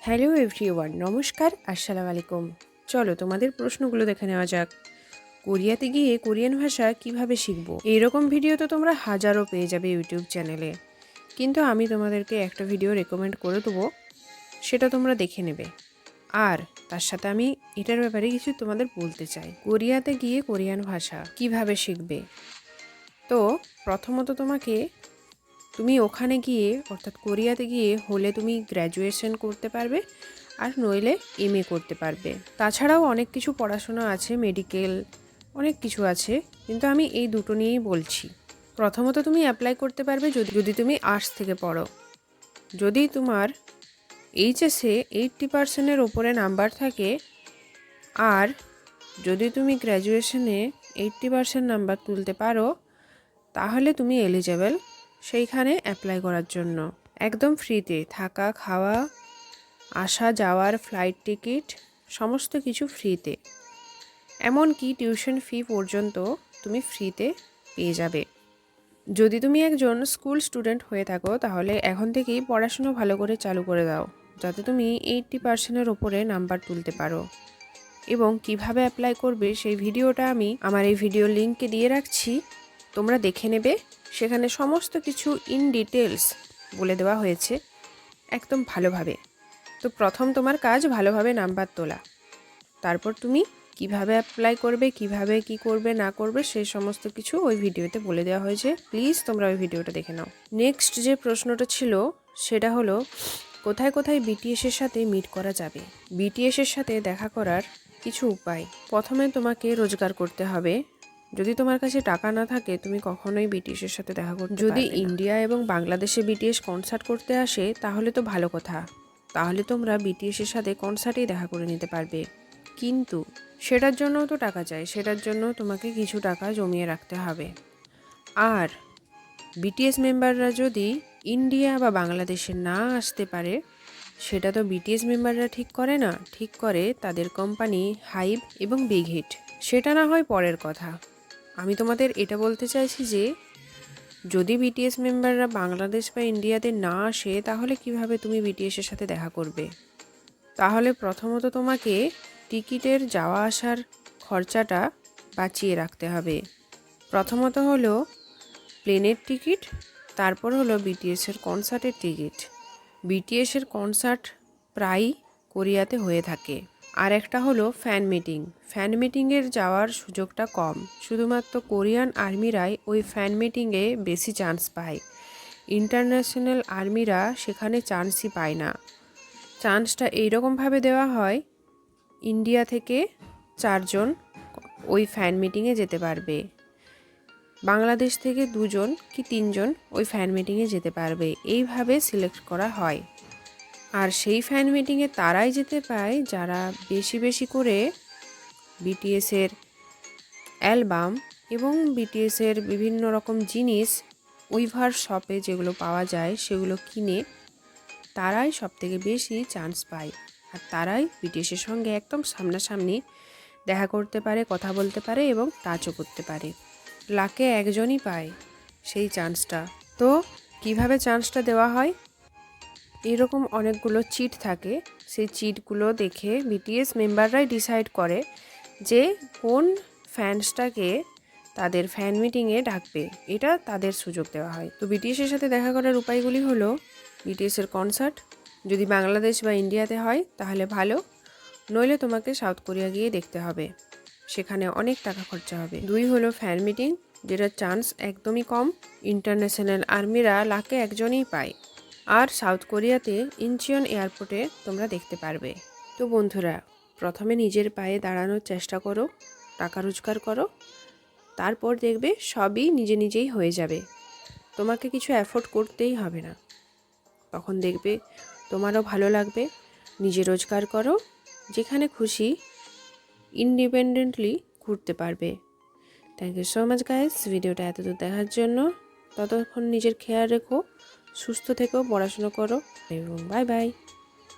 Hello everyone, নমস্কার, আসসালামু আলাইকুম। চলো তোমাদের প্রশ্নগুলো দেখে নেওয়া যাক। কোরিয়াতে গিয়ে কোরিয়ান ভাষা কিভাবে শিখবো? এইরকম ভিডিও তো তোমরা হাজারো পেয়ে যাবে ইউটিউব চ্যানেলে, কিন্তু আমি তোমাদেরকে একটা ভিডিও রেকমেন্ড করে দেবো, সেটা তোমরা দেখে নেবে। আর তার সাথে আমি এটার ব্যাপারে কিছু তোমাদের বলতে চাই। কোরিয়াতে গিয়ে কোরিয়ান ভাষা কিভাবে শিখবে? তো প্রথমত তুমি ওখানে গিয়ে অর্থাৎ কোরিয়াতে গিয়ে হলে তুমি গ্র্যাজুয়েশন করতে পারবে, আর নইলে এমএ করতে পারবে। তাছাড়াও অনেক কিছু পড়াশোনা আছে, মেডিকেল, অনেক কিছু আছে, কিন্তু আমি এই দুটো নিয়েই বলছি। প্রথমত তুমি অ্যাপ্লাই করতে পারবে যদি তুমি আর্টস থেকে পড়ো। যদি তোমার এইচএসে 80%-এর ওপরে নাম্বার থাকে, আর যদি তুমি গ্র্যাজুয়েশনে 80% নাম্বার তুলতে পারো, তাহলে তুমি এলিজেবল সেইখানে অ্যাপ্লাই করার জন্য। একদম ফ্রিতে থাকা, খাওয়া, আসা যাওয়ার, ফ্লাইট টিকিট, সমস্ত কিছু ফ্রিতে। এমনকি টিউশন ফি পর্যন্ত তুমি ফ্রিতে পেয়ে যাবে। যদি তুমি একজন স্কুল স্টুডেন্ট হয়ে থাকো, তাহলে এখন থেকেই পড়াশুনো ভালো করে চালু করে দাও, যাতে তুমি 80%-এর ওপরে নাম্বার তুলতে পারো। এবং কিভাবে অ্যাপ্লাই করবে সেই ভিডিওটা আমি আমার এই ভিডিও লিঙ্কে দিয়ে রাখছি, তোমরা দেখে নেবে। সেখানে সমস্ত কিছু ইন ডিটেলস বলে দেওয়া হয়েছে একদম ভালোভাবে। তো প্রথম তোমার কাজ ভালোভাবে নাম্বার তোলা, তারপর তুমি কিভাবে অ্যাপ্লাই করবে, কিভাবে কি করবে না করবে সেই সমস্ত কিছু ওই ভিডিওতে বলে দেওয়া হয়েছে। প্লিজ তোমরা ওই ভিডিওটা দেখে নাও। নেক্সট যে প্রশ্নটা ছিল সেটা হলো, কোথায় কোথায় বিটিএসের সাথে মিট করা যাবে? বিটিএসের সাথে দেখা করার কিছু উপায়। প্রথমে তোমাকে রোজগার করতে হবে। যদি তোমার কাছে টাকা না থাকে, তুমি কখনোই বিটিএসের সাথে দেখা করতে পারবে না। যদি ইন্ডিয়া এবং বাংলাদেশে বিটিএস কনসার্ট করতে আসে, তাহলে তো ভালো কথা, তাহলে তোমরা বিটিএসের সাথে কনসার্টেই দেখা করে নিতে পারবে। কিন্তু সেটার জন্যও তো টাকা চাই, সেটার জন্য তোমাকে কিছু টাকা জমিয়ে রাখতে হবে। আর বিটিএস মেম্বাররা যদি ইন্ডিয়া বা বাংলাদেশে না আসতে পারে, সেটা তো বিটিএস মেম্বাররা ঠিক করে না, ঠিক করে তাদের কোম্পানি হাইব এবং বিগ হিট। সেটা না হয় পরের কথা। আমি তোমাদের এটা বলতে চাইছি যে যদি বিটিএস মেম্বাররা বাংলাদেশ বা ইন্ডিয়াতে না আসে, তাহলে কিভাবে তুমি বিটিএসের সাথে দেখা করবে? তাহলে প্রথমত তোমাকে টিকিটের যাওয়া আসার খরচাটা বাঁচিয়ে রাখতে হবে। প্রথমত হলো প্লেনের টিকিট, তারপর হলো বিটিএসের কনসার্টের টিকিট। বিটিএসের কনসার্ট প্রায় কোরিয়াতে হয়ে থাকে। আর একটা হলো ফ্যান মিটিং। ফ্যান মিটিংয়ের যাওয়ার সুযোগটা কম, শুধুমাত্র কোরিয়ান আর্মিরাই ওই ফ্যান মিটিংয়ে বেশি চান্স পায়। ইন্টারন্যাশনাল আর্মিরা সেখানে চান্সই পায় না। চান্সটা এইরকমভাবে দেওয়া হয়, ইন্ডিয়া থেকে 4 জন ওই ফ্যান মিটিংয়ে যেতে পারবে, বাংলাদেশ থেকে 2 জন কি 3 জন ওই ফ্যান মিটিংয়ে যেতে পারবে, এইভাবে সিলেক্ট করা হয়। আর সেই ফ্যান মিটিংয়ে তারাই যেতে পায় যারা বেশি বেশি করে বিটিএসের অ্যালবাম এবং বিটিএসের বিভিন্ন রকম জিনিস উইভার শপে যেগুলো পাওয়া যায় সেগুলো কিনে, তারাই সবথেকে বেশি চান্স পায়। আর তারাই বিটিএসের সঙ্গে একদম সামনাসামনি দেখা করতে পারে, কথা বলতে পারে এবং টাচও করতে পারে। লাকে একজনই পায় সেই চান্সটা। তো কিভাবে চান্সটা দেওয়া হয়? এরকম অনেকগুলো চিট থাকে, সেই চিটগুলো দেখে বিটিএস মেম্বাররাই ডিসাইড করে যে কোন ফ্যান্সটাকে তাদের ফ্যান মিটিংয়ে ডাকবে, এটা তাদের সুযোগ দেওয়া হয়। তো বিটিএসের সাথে দেখা করার উপায়গুলি হলো, বিটিএসের কনসার্ট যদি বাংলাদেশ বা ইন্ডিয়াতে হয় তাহলে ভালো, নইলে তোমাকে সাউথ কোরিয়া গিয়ে দেখতে হবে, সেখানে অনেক টাকা খরচা হবে। 2 হলো ফ্যান মিটিং, যেটা চান্স একদমই কম, ইন্টারন্যাশনাল আর্মিরা লাকে একজনই পায়। আর সাউথ কোরিয়াতে ইনচিয়ন এয়ারপোর্টে তোমরা দেখতে পারবে। তো বন্ধুরা, প্রথমে নিজের পায়ে দাঁড়ানোর চেষ্টা করো, টাকা রোজগার করো, তারপর দেখবে সবই নিজে নিজেই হয়ে যাবে। তোমাকে কিছু অ্যাফোর্ড করতেই হবে না, তখন দেখবে তোমারও ভালো লাগবে। নিজে রোজগার করো, যেখানে খুশি ইন্ডিপেন্ডেন্টলি ঘুরতে পারবে। Thank you so much guys, ভিডিওটা এতদূর দেখার জন্য। ততক্ষণ নিজের খেয়াল রেখো, সুস্থ থেকো, পড়াশুনো করো এবং বাই বাই।